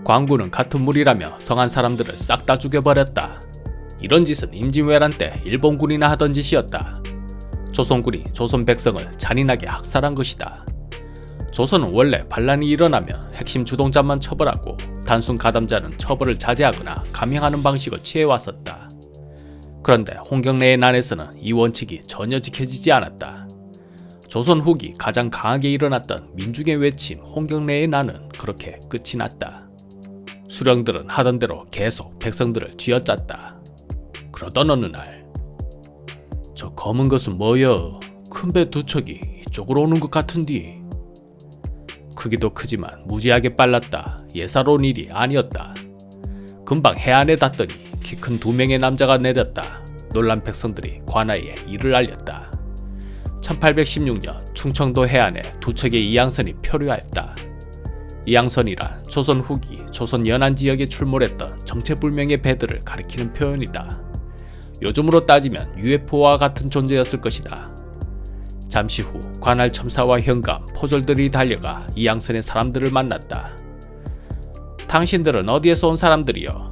광군은 같은 무리라며 성한 사람들을 싹 다 죽여버렸다. 이런 짓은 임진왜란 때 일본군이나 하던 짓이었다. 조선군이 조선 백성을 잔인하게 학살한 것이다. 조선은 원래 반란이 일어나면 핵심 주동자만 처벌하고 단순 가담자는 처벌을 자제하거나 감형하는 방식을 취해왔었다. 그런데 홍경래의 난에서는 이 원칙이 전혀 지켜지지 않았다. 조선 후기 가장 강하게 일어났던 민중의 외침 홍경래의 난은 그렇게 끝이 났다. 수령들은 하던 대로 계속 백성들을 쥐어짰다. 그러던 어느 날, 저 검은 것은 뭐여? 큰 배 두 척이 이쪽으로 오는 것 같은디. 크기도 크지만 무지하게 빨랐다. 예사로운 일이 아니었다. 금방 해안에 닿더니 키 큰 2명의 남자가 내렸다. 놀란 백성들이 관아에 이를 알렸다. 1816년 충청도 해안에 두 척의 이양선이 표류하였다. 이양선이란 조선 후기 조선 연안 지역에 출몰했던 정체불명의 배들을 가리키는 표현이다. 요즘으로 따지면 UFO와 같은 존재였을 것이다. 잠시 후 관할 첨사와 현감, 포졸들이 달려가 이양선의 사람들을 만났다. 당신들은 어디에서 온 사람들이요?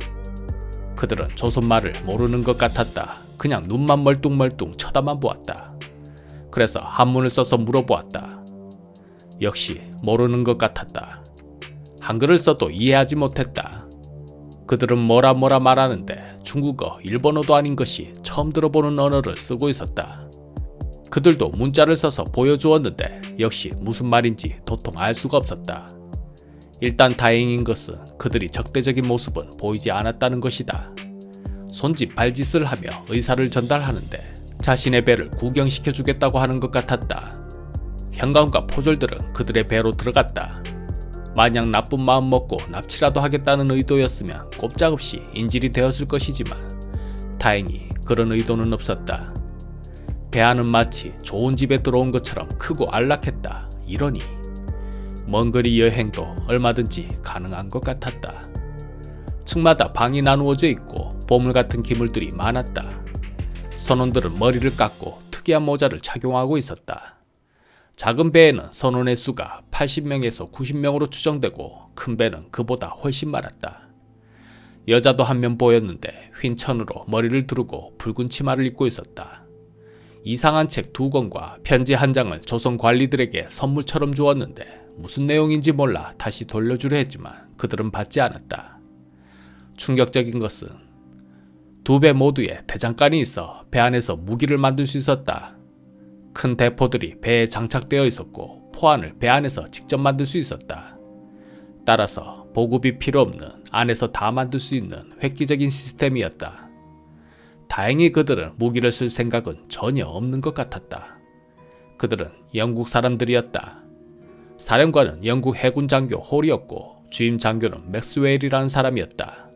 그들은 조선말을 모르는 것 같았다. 그냥 눈만 멀뚱멀뚱 쳐다만 보았다. 그래서 한문을 써서 물어보았다. 역시 모르는 것 같았다. 한글을 써도 이해하지 못했다. 그들은 뭐라 말하는데 중국어, 일본어도 아닌 것이 처음 들어보는 언어를 쓰고 있었다. 그들도 문자를 써서 보여주었는데 역시 무슨 말인지 도통 알 수가 없었다. 일단 다행인 것은 그들이 적대적인 모습은 보이지 않았다는 것이다. 손짓 발짓을 하며 의사를 전달하는데 자신의 배를 구경시켜주겠다고 하는 것 같았다. 현관과 포졸들은 그들의 배로 들어갔다. 마냥 나쁜 마음 먹고 납치라도 하겠다는 의도였으면 꼼짝없이 인질이 되었을 것이지만 다행히 그런 의도는 없었다. 배 안은 마치 좋은 집에 들어온 것처럼 크고 안락했다. 이러니 먼 거리 여행도 얼마든지 가능한 것 같았다. 층마다 방이 나누어져 있고 보물 같은 기물들이 많았다. 선원들은 머리를 깎고 특이한 모자를 착용하고 있었다. 작은 배에는 선원의 수가 80명에서 90명으로 추정되고 큰 배는 그보다 훨씬 많았다. 여자도 한 명 보였는데 휜 천으로 머리를 두르고 붉은 치마를 입고 있었다. 이상한 책 2권과 편지 한 장을 조선 관리들에게 선물처럼 주었는데 무슨 내용인지 몰라 다시 돌려주려 했지만 그들은 받지 않았다. 충격적인 것은 두 배 모두에 대장간이 있어 배 안에서 무기를 만들 수 있었다. 큰 대포들이 배에 장착되어 있었고 포안을 배 안에서 직접 만들 수 있었다. 따라서 보급이 필요 없는 안에서 다 만들 수 있는 획기적인 시스템이었다. 다행히 그들은 무기를 쓸 생각은 전혀 없는 것 같았다. 그들은 영국 사람들이었다. 사령관은 영국 해군 장교 홀이었고 주임 장교는 맥스웰이라는 사람이었다.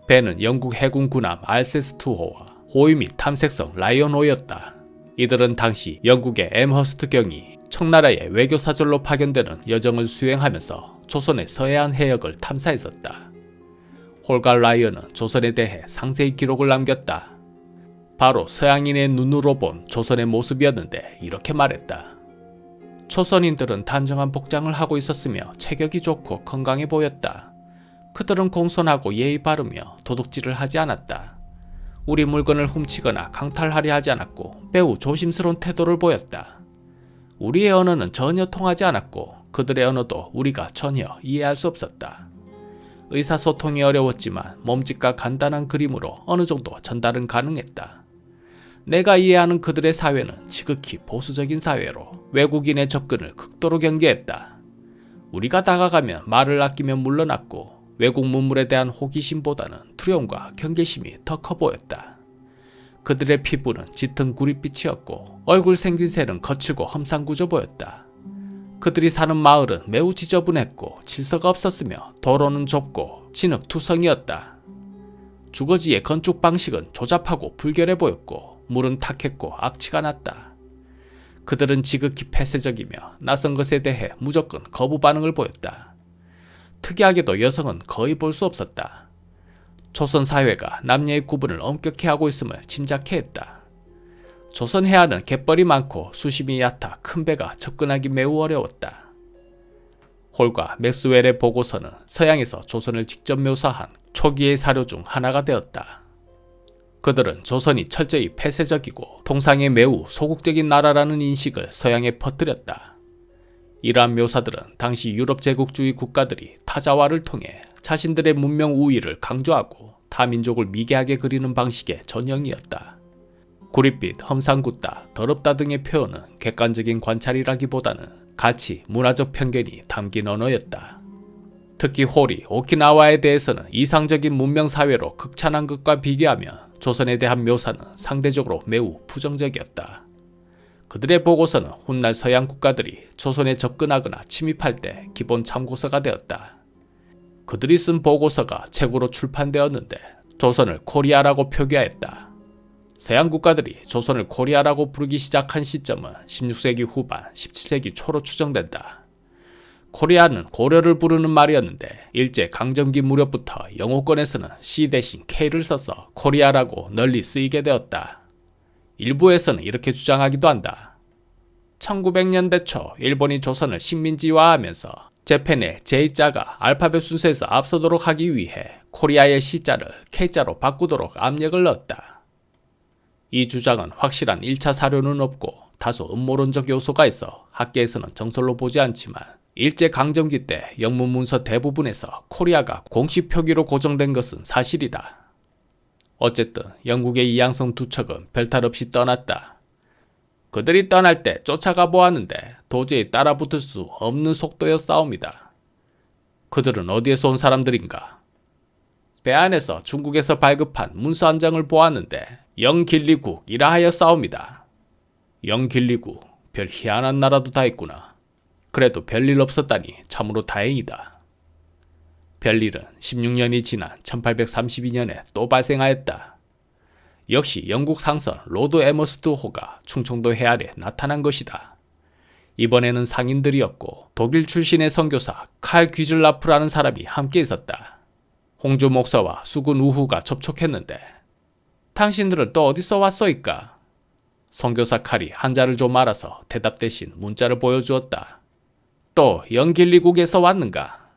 배는 영국 해군 군함 알세스2호와 호위 및 탐색성 라이언호였다. 이들은 당시 영국의 엠허스트 경이 청나라의 외교사절로 파견되는 여정을 수행하면서 조선의 서해안 해역을 탐사했었다. 홀과 라이언은 조선에 대해 상세히 기록을 남겼다. 바로 서양인의 눈으로 본 조선의 모습이었는데 이렇게 말했다. 조선인들은 단정한 복장을 하고 있었으며 체격이 좋고 건강해 보였다. 그들은 공손하고 예의 바르며 도둑질을 하지 않았다. 우리 물건을 훔치거나 강탈하려 하지 않았고 매우 조심스러운 태도를 보였다. 우리의 언어는 전혀 통하지 않았고 그들의 언어도 우리가 전혀 이해할 수 없었다. 의사소통이 어려웠지만 몸짓과 간단한 그림으로 어느 정도 전달은 가능했다. 내가 이해하는 그들의 사회는 지극히 보수적인 사회로 외국인의 접근을 극도로 경계했다. 우리가 다가가면 말을 아끼며 물러났고 외국 문물에 대한 호기심보다는 두려움과 경계심이 더 커 보였다. 그들의 피부는 짙은 구릿빛이었고 얼굴 생김새는 거칠고 험상궂어 보였다. 그들이 사는 마을은 매우 지저분했고 질서가 없었으며 도로는 좁고 진흙투성이었다. 주거지의 건축 방식은 조잡하고 불결해 보였고 물은 탁했고 악취가 났다. 그들은 지극히 폐쇄적이며 낯선 것에 대해 무조건 거부 반응을 보였다. 특이하게도 여성은 거의 볼 수 없었다. 조선 사회가 남녀의 구분을 엄격히 하고 있음을 짐작해 했다. 조선 해안은 갯벌이 많고 수심이 얕아 큰 배가 접근하기 매우 어려웠다. 홀과 맥스웰의 보고서는 서양에서 조선을 직접 묘사한 초기의 사료 중 하나가 되었다. 그들은 조선이 철저히 폐쇄적이고 통상에 매우 소극적인 나라라는 인식을 서양에 퍼뜨렸다. 이러한 묘사들은 당시 유럽 제국주의 국가들이 타자화를 통해 자신들의 문명 우위를 강조하고 타민족을 미개하게 그리는 방식의 전형이었다. 구릿빛, 험상궂다, 더럽다 등의 표현은 객관적인 관찰이라기보다는 가치, 문화적 편견이 담긴 언어였다. 특히 홀이 오키나와에 대해서는 이상적인 문명사회로 극찬한 것과 비교하면 조선에 대한 묘사는 상대적으로 매우 부정적이었다. 그들의 보고서는 훗날 서양 국가들이 조선에 접근하거나 침입할 때 기본 참고서가 되었다. 그들이 쓴 보고서가 책으로 출판되었는데 조선을 코리아라고 표기하였다. 서양 국가들이 조선을 코리아라고 부르기 시작한 시점은 16세기 후반, 17세기 초로 추정된다. 코리아는 고려를 부르는 말이었는데 일제 강점기 무렵부터 영어권에서는 C 대신 K를 써서 코리아라고 널리 쓰이게 되었다. 일부에서는 이렇게 주장하기도 한다. 1900년대 초 일본이 조선을 식민지화하면서 재팬의 J자가 알파벳 순서에서 앞서도록 하기 위해 코리아의 C자를 K자로 바꾸도록 압력을 넣었다. 이 주장은 확실한 1차 사료는 없고 다소 음모론적 요소가 있어 학계에서는 정설로 보지 않지만 일제강점기 때 영문 문서 대부분에서 코리아가 공식 표기로 고정된 것은 사실이다. 어쨌든 영국의 이양성 두 척은 별탈 없이 떠났다. 그들이 떠날 때 쫓아가 보았는데 도저히 따라붙을 수 없는 속도였사옵니다. 그들은 어디에서 온 사람들인가? 배 안에서 중국에서 발급한 문서 한 장을 보았는데 영길리국이라 하였사옵니다. 영길리국, 별 희한한 나라도 다 있구나. 그래도 별일 없었다니 참으로 다행이다. 별일은 16년이 지난 1832년에 또 발생하였다. 역시 영국 상선 로드 에머스트 호가 충청도 해안에 나타난 것이다. 이번에는 상인들이었고 독일 출신의 선교사 칼 귀즐라프라는 사람이 함께 있었다. 홍주 목사와 수군 우후가 접촉했는데 당신들은 또 어디서 왔소이까? 선교사 칼이 한자를 좀 알아서 대답 대신 문자를 보여주었다. 또 영길리국에서 왔는가?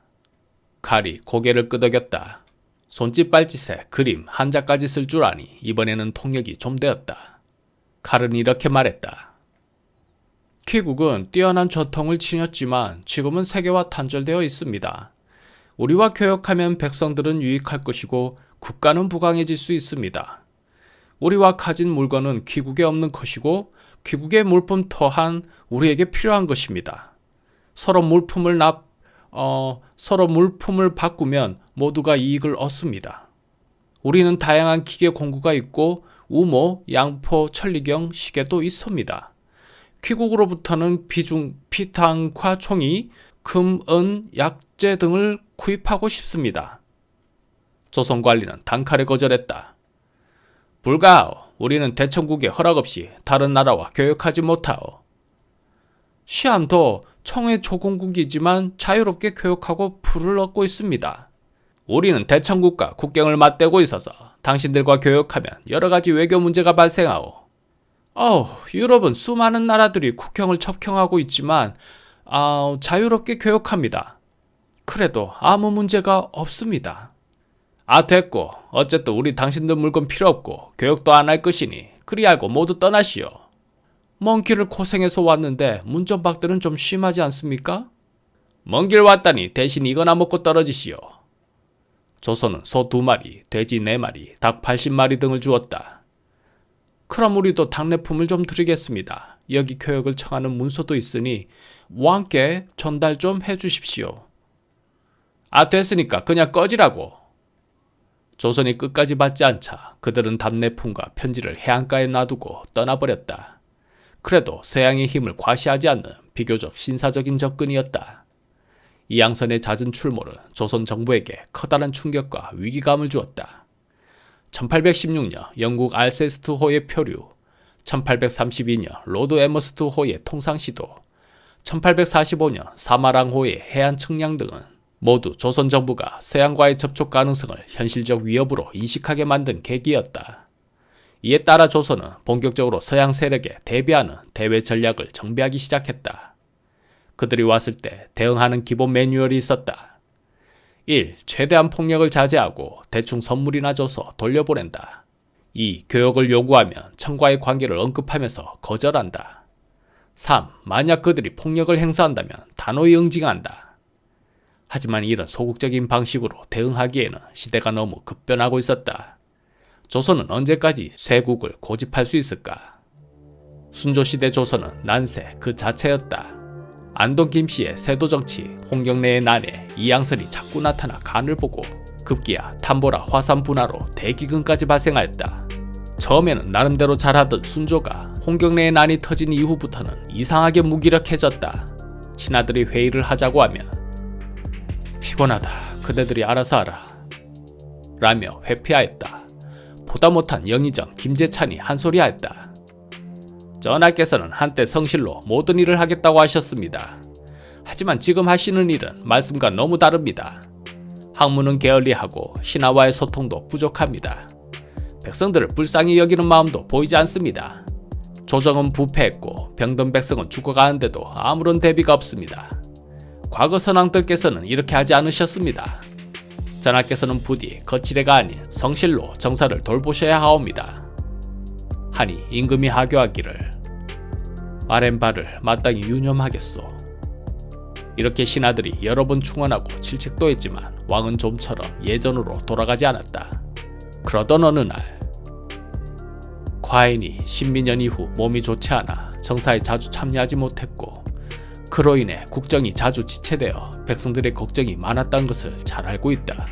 칼이 고개를 끄덕였다. 손짓 발짓에 그림, 한자까지 쓸 줄 아니 이번에는 통역이 좀 되었다. 칼은 이렇게 말했다. 귀국은 뛰어난 전통을 지녔지만 지금은 세계와 단절되어 있습니다. 우리와 교역하면 백성들은 유익할 것이고 국가는 부강해질 수 있습니다. 우리와 가진 물건은 귀국에 없는 것이고 귀국의 물품 또한 우리에게 필요한 것입니다. 서로 물품을 바꾸면 모두가 이익을 얻습니다. 우리는 다양한 기계 공구가 있고 우모, 양포, 천리경, 시계도 있습니다. 귀국으로부터는 피탄과 총이, 금, 은, 약재 등을 구입하고 싶습니다. 조선관리는 단칼에 거절했다. 불가하오. 우리는 대청국의 허락 없이 다른 나라와 교역하지 못하오. 시암도 청의 조공국이지만 자유롭게 교역하고 풀을 얻고 있습니다. 우리는 대청국과 국경을 맞대고 있어서 당신들과 교역하면 여러 가지 외교 문제가 발생하오. 유럽은 수많은 나라들이 국경을 접경하고 있지만 자유롭게 교역합니다. 그래도 아무 문제가 없습니다. 됐고. 어쨌든 우리 당신들 물건 필요 없고 교역도 안 할 것이니 그리 알고 모두 떠나시오. 먼 길을 고생해서 왔는데 문전박대는 좀 심하지 않습니까? 먼 길 왔다니 대신 이거나 먹고 떨어지시오. 조선은 소 2마리, 돼지 4마리, 닭 80마리 등을 주었다. 그럼 우리도 당례품을 좀 드리겠습니다. 여기 교역을 청하는 문서도 있으니 왕께 전달 좀 해주십시오. 됐으니까 그냥 꺼지라고. 조선이 끝까지 받지 않자 그들은 답례품과 편지를 해안가에 놔두고 떠나버렸다. 그래도 서양의 힘을 과시하지 않는 비교적 신사적인 접근이었다. 이양선의 잦은 출몰은 조선 정부에게 커다란 충격과 위기감을 주었다. 1816년 영국 알세스트호의 표류, 1832년 로드 에머스트호의 통상시도, 1845년 사마랑호의 해안 측량 등은 모두 조선 정부가 서양과의 접촉 가능성을 현실적 위협으로 인식하게 만든 계기였다. 이에 따라 조선은 본격적으로 서양 세력에 대비하는 대외 전략을 정비하기 시작했다. 그들이 왔을 때 대응하는 기본 매뉴얼이 있었다. 1. 최대한 폭력을 자제하고 대충 선물이나 줘서 돌려보낸다. 2. 교역을 요구하면 청과의 관계를 언급하면서 거절한다. 3. 만약 그들이 폭력을 행사한다면 단호히 응징한다. 하지만 이런 소극적인 방식으로 대응하기에는 시대가 너무 급변하고 있었다. 조선은 언제까지 쇄국을 고집할 수 있을까? 순조시대 조선은 난세 그 자체였다. 안동 김씨의 세도정치, 홍경래의 난에 이양선이 자꾸 나타나 간을 보고 급기야 탐보라 화산 분화로 대기근까지 발생하였다. 처음에는 나름대로 잘하던 순조가 홍경래의 난이 터진 이후부터는 이상하게 무기력해졌다. 신하들이 회의를 하자고 하면 피곤하다. 그대들이 알아서 하라. 라며 회피하였다. 보다 못한 영의정 김재찬이 한 소리 하였다. 전하께서는 한때 성실로 모든 일을 하겠다고 하셨습니다. 하지만 지금 하시는 일은 말씀과 너무 다릅니다. 학문은 게을리하고 신하와의 소통도 부족합니다. 백성들을 불쌍히 여기는 마음도 보이지 않습니다. 조정은 부패했고 병든 백성은 죽어가는데도 아무런 대비가 없습니다. 과거 선왕들께서는 이렇게 하지 않으셨습니다. 전하께서는 부디 거칠애가 아닌 성실로 정사를 돌보셔야 하옵니다. 하니 임금이 하교하기를 아랫바를 마땅히 유념하겠소. 이렇게 신하들이 여러 번 충원하고 질책도 했지만 왕은 좀처럼 예전으로 돌아가지 않았다. 그러던 어느 날 과인이 신민년 이후 몸이 좋지 않아 정사에 자주 참여하지 못했고 그로 인해 국정이 자주 지체되어 백성들의 걱정이 많았다는 것을 잘 알고 있다.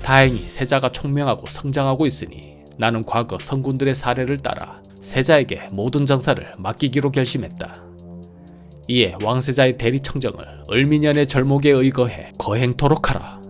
다행히 세자가 총명하고 성장하고 있으니 나는 과거 성군들의 사례를 따라 세자에게 모든 정사를 맡기기로 결심했다. 이에 왕세자의 대리청정을 을미년의 절목에 의거해 거행토록 하라.